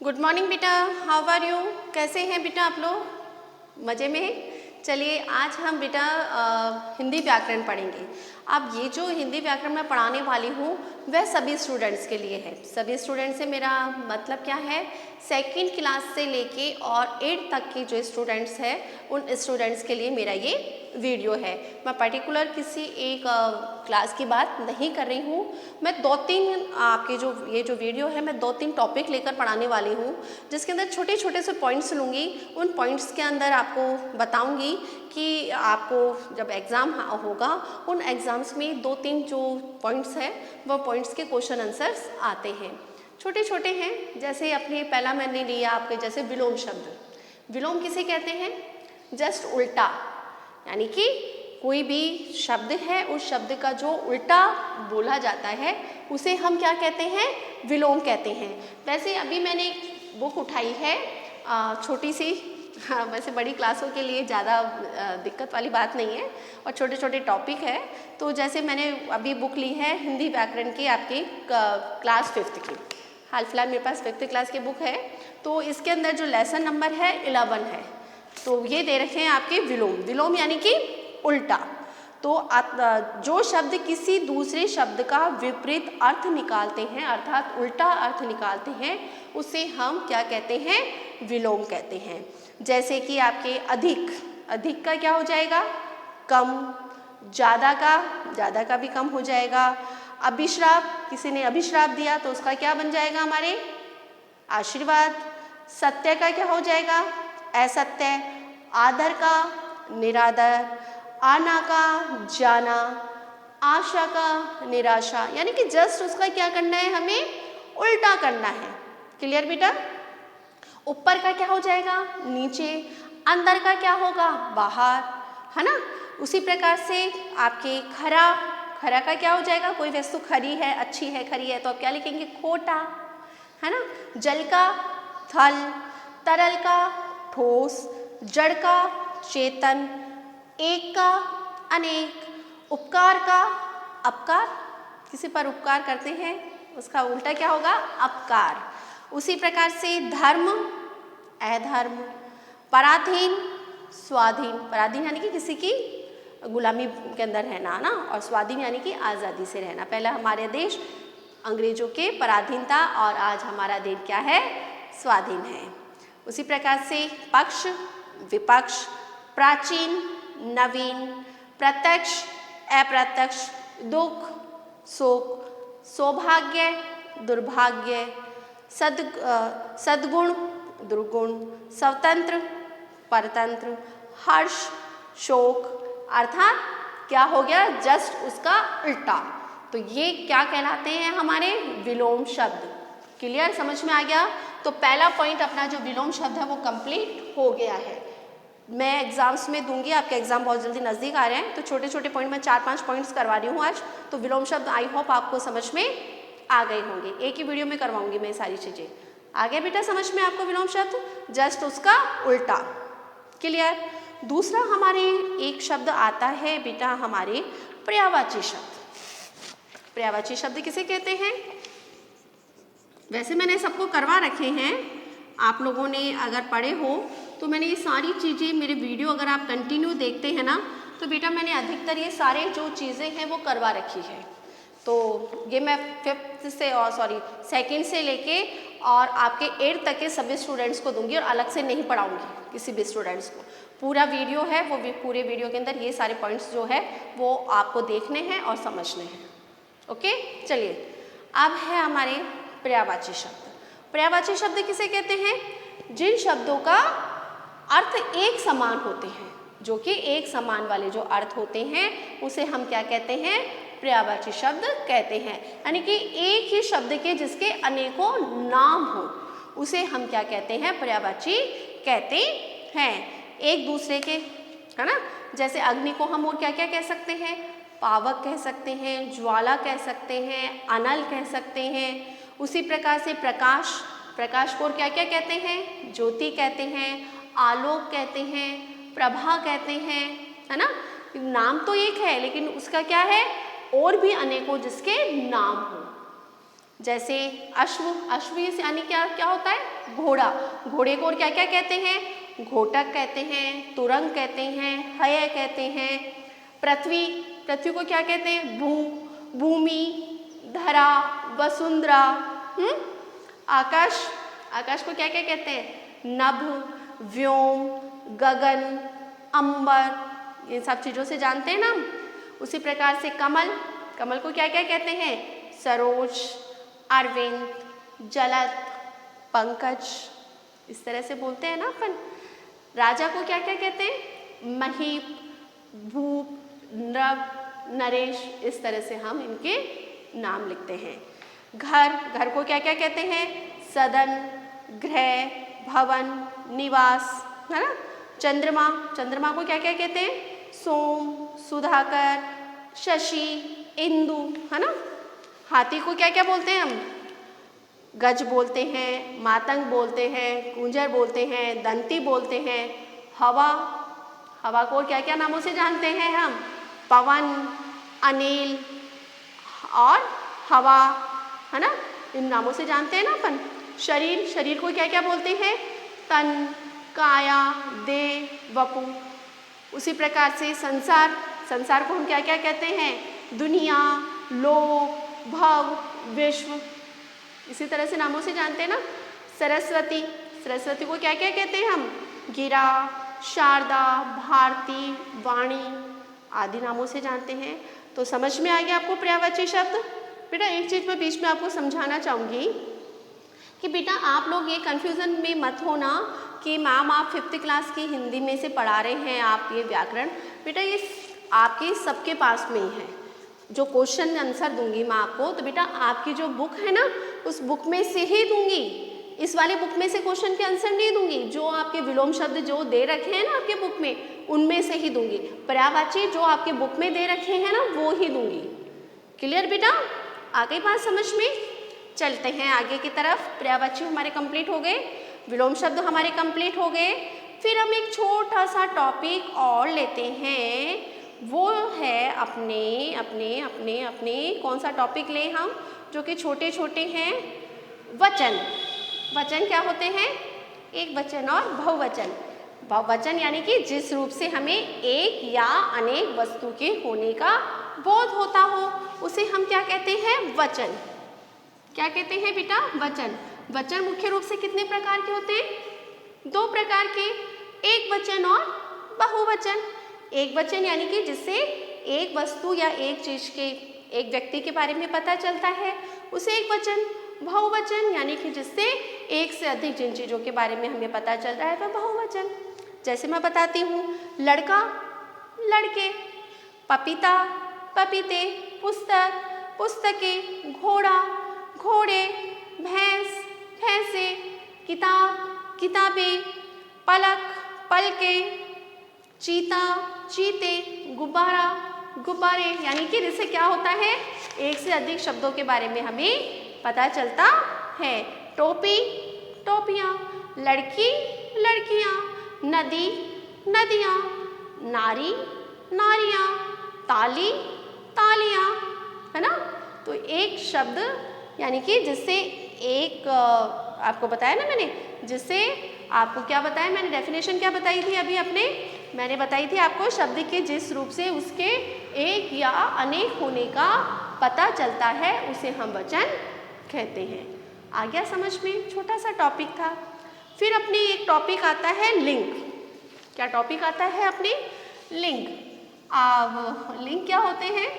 Good morning बेटा, how are you? कैसे हैं बेटा आप लोग? मज़े में? चलिए आज हम बेटा हिंदी व्याकरण पढ़ेंगे। अब ये जो हिंदी व्याकरण मैं पढ़ाने वाली हूँ वह सभी स्टूडेंट्स के लिए है। सभी स्टूडेंट्स से मेरा मतलब क्या है, सेकंड क्लास से लेके और 8 तक के जो स्टूडेंट्स हैं उन स्टूडेंट्स के लिए मेरा ये वीडियो है। मैं पर्टिकुलर किसी एक क्लास की बात नहीं कर रही हूँ। मैं 2-3 आपके ये जो वीडियो है मैं 2-3 टॉपिक लेकर पढ़ाने वाली हूँ, जिसके अंदर छोटे छोटे से पॉइंट्स लूँगी। उन पॉइंट्स के अंदर आपको बताऊँगी कि आपको जब एग्ज़ाम होगा उन एग्ज़ाम्स में 2-3 जो पॉइंट्स हैं वो पॉइंट्स के क्वेश्चन आंसर्स आते हैं। छोटे छोटे हैं, जैसे अपने पहला मैंने लिया आपके जैसे विलोम शब्द। विलोम किसे कहते हैं? जस्ट उल्टा, यानी कि कोई भी शब्द है उस शब्द का जो उल्टा बोला जाता है उसे हम क्या कहते हैं? विलोम कहते हैं। वैसे अभी मैंने एक बुक उठाई है छोटी सी, हाँ, वैसे बड़ी क्लासों के लिए ज़्यादा दिक्कत वाली बात नहीं है और छोटे छोटे टॉपिक है। तो जैसे मैंने अभी बुक ली है हिंदी व्याकरण की आपकी क्लास 5th की। हाल फिलहाल मेरे पास 5th क्लास की बुक है। तो इसके अंदर जो लेसन नंबर है 11 है। तो ये दे रखे हैं आपके विलोम। विलोम यानी कि उल्टा। तो जो शब्द किसी दूसरे शब्द का विपरीत अर्थ निकालते हैं, अर्थात उल्टा अर्थ निकालते हैं, उसे हम क्या कहते हैं? विलोम कहते हैं। जैसे कि आपके अधिक, अधिक का क्या हो जाएगा? कम। ज़्यादा का भी कम हो जाएगा। अभिश्राप, किसी ने अभिश्राप दिया तो उसका क्या बन जाएगा हमारे? आशीर्वाद। सत्य का क्या हो जाएगा? असत्य। आदर का निरादर। आना का जाना। आशा का निराशा। यानी कि जस्ट उसका क्या करना है, हमें उल्टा करना है। क्लियर बेटा? ऊपर का क्या हो जाएगा? नीचे। अंदर का क्या होगा? बाहर, है ना? उसी प्रकार से आपके खरा, खरा का क्या हो जाएगा? कोई वस्तु खरी है, अच्छी है, खरी है तो आप क्या लिखेंगे? खोटा, है ना? जल का थल। तरल का ठोस। जड़ का चेतन। एक का अनेक। उपकार का अपकार, किसी पर उपकार करते हैं उसका उल्टा क्या होगा? अपकार। उसी प्रकार से धर्म अधर्म। पराधीन स्वाधीन। पराधीन यानी कि किसी की गुलामी के अंदर रहना ना, और स्वाधीन यानी कि आज़ादी से रहना। पहला हमारे देश अंग्रेजों के पराधीन था और आज हमारा देश क्या है? स्वाधीन है। उसी प्रकार से पक्ष विपक्ष। प्राचीन नवीन। प्रत्यक्ष अप्रत्यक्ष। दुख सुख। सौभाग्य दुर्भाग्य। सद्गुण दुर्गुण। स्वतंत्र परतंत्र। हर्ष शोक। अर्थात क्या हो गया? जस्ट उसका उल्टा। तो ये क्या कहलाते हैं? हमारे विलोम शब्द। क्लियर? समझ में आ गया? तो पहला पॉइंट अपना जो विलोम शब्द है वो कंप्लीट हो गया है। मैं एग्जाम्स में दूंगी, आपके एग्जाम बहुत जल्दी नज़दीक आ रहे हैं, तो छोटे छोटे पॉइंट में 4-5 पॉइंट्स करवा रही हूँ आज। तो विलोम शब्द आई होप आपको समझ में आ गए होंगे। एक ही वीडियो में करवाऊंगी मैं सारी चीज़ें। आ गया बेटा समझ में आपको विलोम शब्द? जस्ट उसका उल्टा। क्लियर? दूसरा हमारे एक शब्द आता है बेटा हमारे पर्यायवाची शब्द। पर्यायवाची शब्द किसे कहते हैं? वैसे मैंने सबको करवा रखे हैं, आप लोगों ने अगर पढ़े हो तो मैंने ये सारी चीज़ें, मेरे वीडियो अगर आप कंटिन्यू देखते हैं ना तो बेटा मैंने अधिकतर ये सारे जो चीज़ें हैं वो करवा रखी है। तो ये मैं 5th से और सेकंड से लेके और आपके 8th तक के सभी स्टूडेंट्स को दूंगी और अलग से नहीं पढ़ाऊंगी किसी भी स्टूडेंट्स को। पूरा वीडियो है, वो पूरे वीडियो के अंदर ये सारे पॉइंट्स जो है वो आपको देखने हैं और समझने हैं। ओके, चलिए अब है हमारे पर्यायवाची शब्द। पर्यायवाची शब्द किसे कहते हैं? जिन शब्दों का अर्थ एक समान होते हैं, जो कि एक समान वाले जो अर्थ होते हैं उसे हम क्या कहते हैं? पर्यायवाची शब्द कहते हैं। यानी कि एक ही शब्द के जिसके अनेकों नाम हो उसे हम क्या कहते हैं? पर्यायवाची कहते हैं। एक दूसरे के, है ना? जैसे अग्नि को हम और क्या क्या कह सकते हैं? पावक कह सकते हैं, ज्वाला कह सकते हैं, अनल कह सकते हैं। उसी प्रकार से प्रकाश, प्रकाश को और क्या क्या कहते हैं? ज्योति कहते हैं, आलोक कहते हैं, प्रभा कहते हैं, है ना? नाम तो एक है लेकिन उसका क्या है? और भी अनेकों जिसके नाम हो। जैसे अश्व, अश्व यानी क्या क्या होता है? घोड़ा। घोड़े को और क्या क्या कहते हैं? घोटक कहते हैं, तुरंग कहते हैं, हय कहते हैं। पृथ्वी, पृथ्वी को क्या कहते हैं? भू, भूमि, धरा, वसुंधरा। आकाश, आकाश को क्या क्या कहते हैं? नभ, व्योम, गगन, अंबर। इन सब चीज़ों से जानते हैं ना हम। उसी प्रकार से कमल, कमल को क्या क्या कहते हैं? सरोज, अरविंद, जलद, पंकज। इस तरह से बोलते हैं ना अपन। राजा को क्या क्या कहते हैं? महीप, भूप, नृप, नरेश। इस तरह से हम इनके नाम लिखते हैं। घर, घर को क्या क्या कहते हैं? सदन, गृह, भवन, निवास, है ना। चंद्रमा, चंद्रमा को क्या क्या कहते हैं? सोम, सुधाकर, शशि, इंदु, है ना। हाथी को क्या क्या बोलते हैं हम? गज बोलते हैं, मातंग बोलते हैं, कुंजर बोलते हैं, दंती बोलते हैं। हवा, हवा को क्या क्या नामों से जानते हैं हम? पवन, अनिल और हवा, है ना। इन नामों से जानते हैं ना अपन। शरीर, शरीर को क्या क्या बोलते हैं? तन, काया, देह, वपु। उसी प्रकार से संसार, संसार को हम क्या क्या कहते हैं? दुनिया, लोक, भव, विश्व। इसी तरह से नामों से जानते हैं ना। सरस्वती, सरस्वती को क्या क्या कहते हैं हम? गिरा, शारदा, भारती, वाणी आदि नामों से जानते हैं। तो समझ में आ गया आपको पर्यायवाची शब्द? बेटा एक चीज़ मैं बीच में आपको समझाना चाहूँगी कि बेटा आप लोग ये कन्फ्यूज़न में मत होना कि मैम आप 5th क्लास की हिंदी में से पढ़ा रहे हैं आप ये व्याकरण। बेटा ये आपके सबके पास में ही है। जो क्वेश्चन आंसर दूंगी मैं आपको, तो बेटा आपकी जो बुक है ना, उस बुक में से ही दूंगी। इस वाले बुक में से क्वेश्चन के आंसर नहीं दूंगी। जो आपके विलोम शब्द जो दे रखे हैं ना आपके बुक में, उनमें से ही दूंगी। पर्यायवाची जो आपके बुक में दे रखे हैं ना, वो ही दूंगी। क्लियर बेटा? आ गई बात समझ में? चलते हैं आगे की तरफ। पर्यायवाची हमारे कंप्लीट हो गए, विलोम शब्द हमारे कंप्लीट हो गए। फिर हम एक छोटा सा टॉपिक और लेते हैं, वो है अपने अपने अपने अपने कौन सा टॉपिक लें हम, जो कि छोटे छोटे हैं? वचन। वचन क्या होते हैं? एक वचन और बहुवचन। बहुवचन यानी कि जिस रूप से हमें एक या अनेक वस्तु के होने का बोध होता हो, उसे हम क्या कहते हैं? वचन। क्या कहते हैं बेटा? वचन। वचन मुख्य रूप से कितने प्रकार के होते हैं? 2 प्रकार के, एक वचन और बहुवचन। एक वचन यानी कि जिससे एक वस्तु या एक चीज के, एक व्यक्ति के बारे में पता चलता है, उसे एक वचन। बहुवचन यानी कि जिससे एक से अधिक जिन चीज़ों के बारे में हमें पता चल रहा है वह बहुवचन। जैसे मैं बताती हूँ, लड़का, लड़के, पपीता, पपीते, पुस्तक, पुस्तकें, घोड़ा, घोड़े, भैंस, भैंसे, किताब, किताबें, पलक, पलके, चीता, चीते, गुब्बारा, गुब्बारे। यानी कि जिससे क्या होता है? एक से अधिक शब्दों के बारे में हमें पता चलता है। टोपी, टोपियाँ, लड़की, लड़कियाँ, नदी, नदियाँ, नारी, नारियाँ, ताली, तालियाँ, है ना। तो एक शब्द यानी कि जिससे एक, आपको बताया ना मैंने, जिससे आपको क्या बताया मैंने, डेफिनेशन क्या बताई थी अभी अपने, मैंने बताई थी आपको शब्द के जिस रूप से उसके एक या अनेक होने का पता चलता है उसे हम वचन कहते हैं। आ गया समझ में? छोटा सा टॉपिक था। फिर अपने एक टॉपिक आता है लिंग। क्या टॉपिक आता है अपने? लिंग। अब लिंग क्या होते हैं?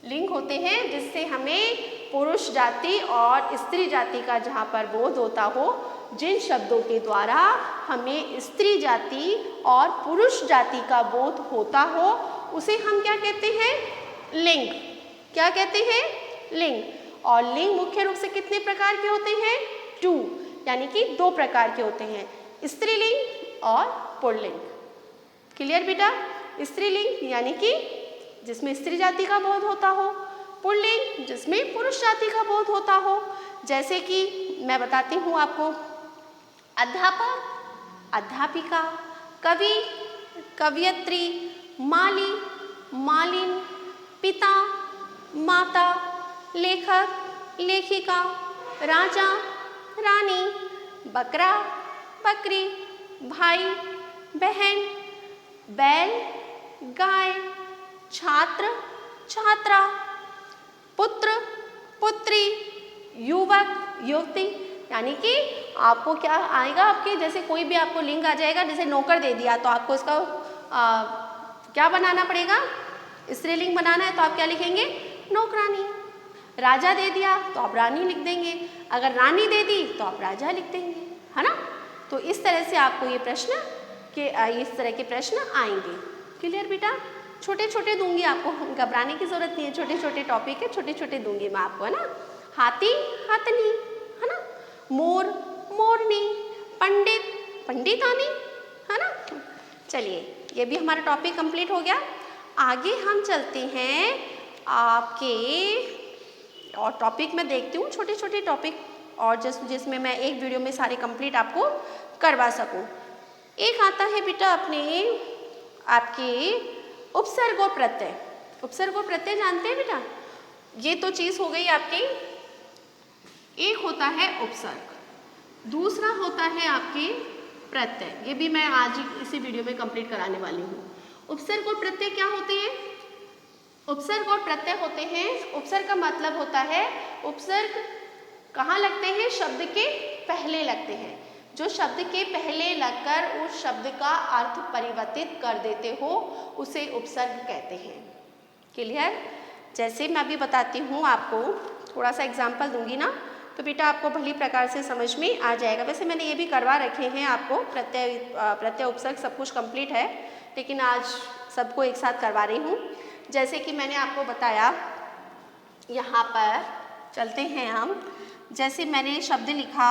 लिंग होते हैं जिससे हमें पुरुष जाति और स्त्री जाति का जहाँ पर बोध होता हो, जिन शब्दों के द्वारा हमें स्त्री जाति और पुरुष जाति का बोध होता हो, उसे हम क्या कहते हैं? लिंग। क्या कहते हैं? लिंग। और लिंग मुख्य रूप से कितने प्रकार के होते हैं? 2, यानी कि 2 प्रकार के होते हैं, स्त्रीलिंग और पुल्लिंग। क्लियर बेटा? स्त्रीलिंग यानी कि जिसमें स्त्री जाति का बोध होता हो, पुल्लिंग जिसमें पुरुष जाति का बोध होता हो। जैसे कि मैं बताती हूँ आपको, अध्यापक, अध्यापिका, कवि, कवयित्री, माली, मालिन, पिता, माता, लेखक, लेखिका, राजा, रानी, बकरा, बकरी, भाई, बहन, बैल, गाय, छात्र, छात्रा, पुत्र, पुत्री, युवक, युवती। यानी कि आपको क्या आएगा, आपके जैसे कोई भी आपको लिंग आ जाएगा, जैसे नौकर दे दिया तो आपको इसका क्या बनाना पड़ेगा, स्त्रीलिंग बनाना है तो आप क्या लिखेंगे, नौकरानी। राजा दे दिया तो आप रानी लिख देंगे, अगर रानी दे दी तो आप राजा लिख देंगे, है ना। तो इस तरह से आपको ये प्रश्न के इस तरह के प्रश्न आएंगे। क्लियर बेटा, छोटे छोटे दूंगी, आपको घबराने की जरूरत नहीं है, छोटे छोटे टॉपिक है, छोटे छोटे दूंगी मैं आपको, है ना। हाथी, हाथनी, है ना। मोर, मोरनी, पंडित, पंडितानी, है ना। चलिए ये भी हमारा टॉपिक कंप्लीट हो गया। आगे हम चलते हैं आपके और टॉपिक में देखती हूँ, छोटे छोटे टॉपिक और जिसमें मैं एक वीडियो में सारे कंप्लीट आपको करवा सकूँ। एक आता है बेटा अपने आपके उपसर्ग और प्रत्यय। उपसर्ग और प्रत्यय जानते हैं बेटा, ये तो चीज़ हो गई आपकी। एक होता है उपसर्ग, दूसरा होता है आपके प्रत्यय। ये भी मैं आज इसी वीडियो में कंप्लीट कराने वाली हूँ। उपसर्ग और प्रत्यय क्या होते हैं? उपसर्ग और प्रत्यय होते हैं, उपसर्ग का मतलब होता है, उपसर्ग कहाँ लगते हैं? शब्द के पहले लगते हैं। जो शब्द के पहले लगकर उस शब्द का अर्थ परिवर्तित कर देते हो उसे उपसर्ग कहते हैं। क्लियर? जैसे मैं अभी बताती हूँ आपको, थोड़ा सा एग्जाम्पल दूंगी ना, तो बेटा आपको भली प्रकार से समझ में आ जाएगा। वैसे मैंने ये भी करवा रखे हैं आपको, प्रत्यय उपसर्ग सब कुछ कंप्लीट है, लेकिन आज सबको एक साथ करवा रही हूँ। जैसे कि मैंने आपको बताया, यहाँ पर चलते हैं हम। जैसे मैंने शब्द लिखा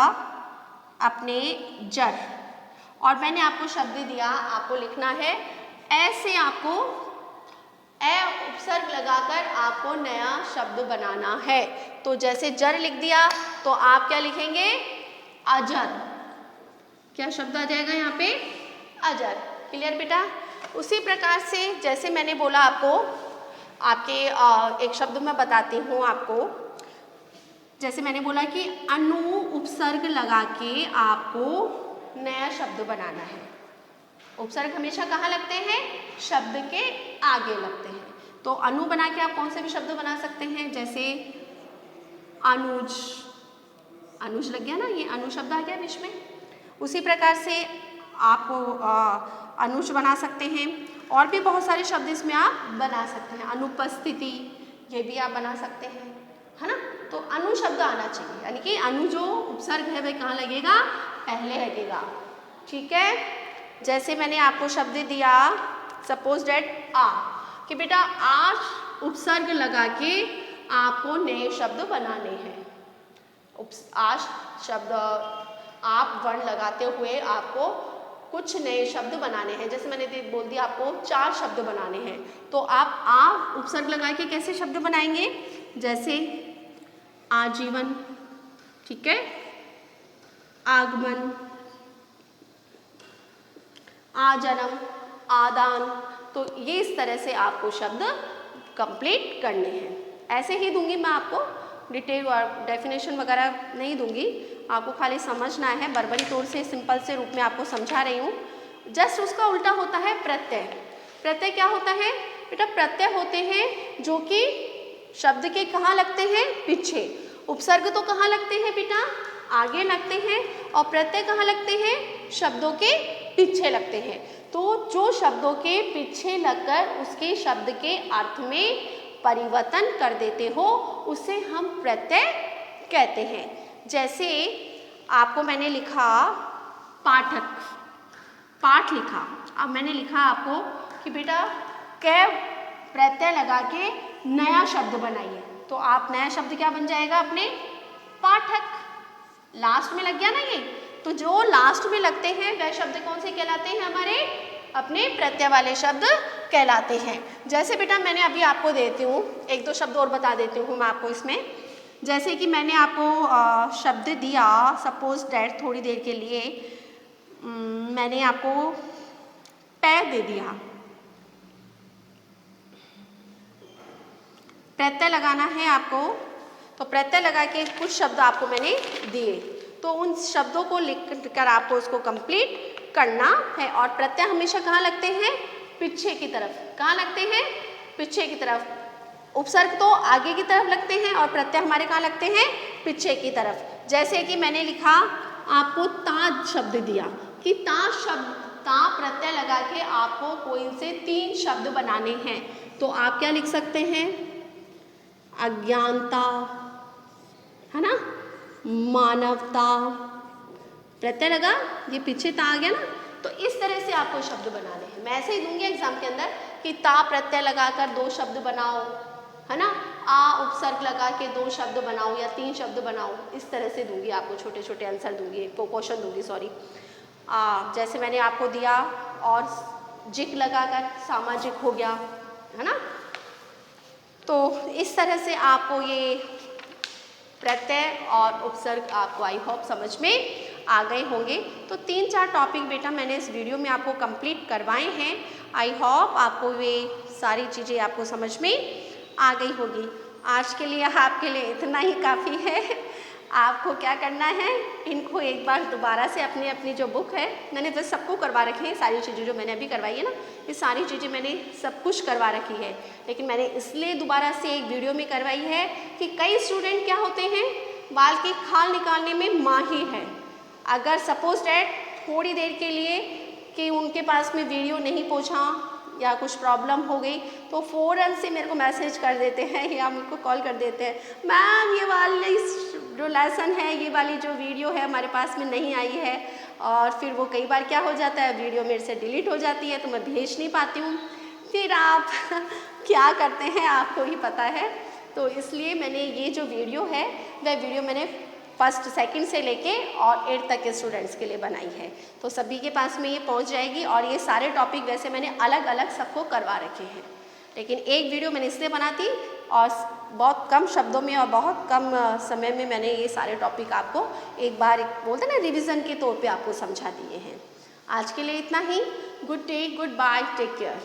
अपने जर, और मैंने आपको शब्द दिया, आपको लिखना है ऐसे, आपको ए उपसर्ग लगाकर आपको नया शब्द बनाना है। तो जैसे जर लिख दिया तो आप क्या लिखेंगे? अजर। क्या शब्द आ जाएगा यहाँ पे? अजर। क्लियर बेटा? उसी प्रकार से जैसे मैंने बोला आपको, आपके एक शब्द मैं बताती हूँ आपको। जैसे मैंने बोला कि अनु उपसर्ग लगा के आपको नया शब्द बनाना है। उपसर्ग हमेशा कहाँ लगते हैं? शब्द के आगे लगते हैं। तो अनु बना के आप कौन से भी शब्द बना सकते हैं, जैसे अनुज, अनुज लग गया ना, ये अनु शब्द आ गया बीच में। उसी प्रकार से आप अनुज बना सकते हैं, और भी बहुत सारे शब्द इसमें आप बना सकते हैं। अनुपस्थिति, ये भी आप बना सकते हैं, है ना। तो अनु शब्द आना चाहिए, यानी कि अनु जो उपसर्ग है वह कहाँ लगेगा? पहले लगेगा। ठीक है? जैसे मैंने आपको शब्द दिया, सपोज डेट आ, कि बेटा आज उपसर्ग लगा के आपको नए शब्द बनाने हैं। आज शब्द आप वर्ण लगाते हुए आपको कुछ नए शब्द बनाने हैं। जैसे मैंने बोल दिया आपको 4 शब्द बनाने हैं, तो आप उपसर्ग लगा के कैसे शब्द बनाएंगे? जैसे आजीवन, ठीक है, आगमन, आजन्म, आदान। तो ये इस तरह से आपको शब्द कंप्लीट करने हैं। ऐसे ही दूंगी मैं आपको, डिटेल और डेफिनेशन वगैरह नहीं दूंगी, आपको खाली समझना है। बर्बरी तौर से सिंपल से रूप में आपको समझा रही हूँ। जस्ट उसका उल्टा होता है प्रत्यय। प्रत्यय क्या होता है बेटा? प्रत्यय होते हैं जो कि शब्द के कहाँ लगते हैं? पीछे। उपसर्ग तो कहाँ लगते हैं बेटा? आगे लगते हैं, और प्रत्यय कहाँ लगते हैं? शब्दों के पीछे लगते हैं। तो जो शब्दों के पीछे लगकर उसके शब्द के अर्थ में परिवर्तन कर देते हो उसे हम प्रत्यय कहते हैं। जैसे आपको मैंने लिखा पाठक, पाठ लिखा, अब मैंने लिखा आपको कि बेटा कै प्रत्यय लगा के नया शब्द बनाइए, तो आप नया शब्द क्या बन जाएगा अपने? पाठक। लास्ट में लग गया ना ये, तो जो लास्ट में लगते हैं वह शब्द कौन से कहलाते हैं? हमारे अपने प्रत्यय वाले शब्द कहलाते हैं। जैसे बेटा मैंने अभी आपको देती हूँ, 1-2 शब्द और बता देती हूँ मैं आपको इसमें। जैसे कि मैंने आपको शब्द दिया, सपोज डैट थोड़ी देर के लिए मैंने आपको पैर दे दिया, प्रत्यय लगाना है आपको, तो प्रत्यय लगा के कुछ शब्द आपको मैंने दिए, तो उन शब्दों को लिख कर आपको उसको कंप्लीट करना है। और प्रत्यय हमेशा कहाँ लगते हैं? पीछे की तरफ। कहाँ लगते हैं? पीछे की तरफ। उपसर्ग तो आगे की तरफ लगते हैं और प्रत्यय हमारे कहाँ लगते हैं? पीछे की तरफ। जैसे कि मैंने लिखा, आपको ता शब्द दिया कि ता शब्द, ता प्रत्यय लगा के आपको कोई से 3 शब्द बनाने हैं, तो आप क्या लिख सकते हैं? अज्ञानता, है ना, मानवता, प्रत्यय लगा, ये पीछे ता आ गया ना, तो इस तरह से आपको शब्द बनाने हैं। मैं ऐसे ही दूंगी एग्जाम के अंदर कि ता प्रत्यय लगाकर 2 शब्द बनाओ, है ना, आ उपसर्ग लगा के 2 शब्द बनाओ या 3 शब्द बनाओ, इस तरह से दूंगी आपको, छोटे छोटे आंसर दूंगी, क्वेश्चन दूंगी, सॉरी। जैसे मैंने आपको दिया, और जिक लगाकर सामाजिक हो गया, है ना। तो इस तरह से आपको ये प्रत्यय और उपसर्ग आपको आई होप समझ में आ गए होंगे। तो 3-4 टॉपिक बेटा मैंने इस वीडियो में आपको कंप्लीट करवाए हैं। आई होप आपको ये सारी चीज़ें आपको समझ में आ गई होगी। आज के लिए आपके लिए इतना ही काफ़ी है। आपको क्या करना है, इनको एक बार दोबारा से अपनी जो बुक है, मैंने तो सबको करवा रखी है, सारी चीज़ें जो मैंने अभी करवाई है ना, ये सारी चीज़ें मैंने सब कुछ करवा रखी है, लेकिन मैंने इसलिए दोबारा से एक वीडियो में करवाई है कि कई स्टूडेंट क्या होते हैं, बाल की खाल निकालने में माहिर है। अगर सपोज डैट थोड़ी देर के लिए कि उनके पास में वीडियो नहीं पहुँचा या कुछ प्रॉब्लम हो गई, तो फ़ौरन से मेरे को मैसेज कर देते हैं या मुझको कॉल कर देते हैं, मैम ये वाली जो लेसन है, ये वाली जो वीडियो है हमारे पास में नहीं आई है। और फिर वो कई बार क्या हो जाता है, वीडियो मेरे से डिलीट हो जाती है, तो मैं भेज नहीं पाती हूँ। फिर आप क्या करते हैं आपको ही पता है। तो इसलिए मैंने ये जो वीडियो है, वह वीडियो मैंने फर्स्ट सेकंड से लेके और 8th तक के स्टूडेंट्स के लिए बनाई है, तो सभी के पास में ये पहुंच जाएगी। और ये सारे टॉपिक वैसे मैंने अलग अलग सबको करवा रखे हैं, लेकिन एक वीडियो मैंने इसलिए बनाती और बहुत कम शब्दों में और बहुत कम समय में मैंने ये सारे टॉपिक आपको एक बार बोलते हैं ना रिविज़न के तौर पे आपको समझा दिए हैं। आज के लिए इतना ही। Good day, goodbye, take care.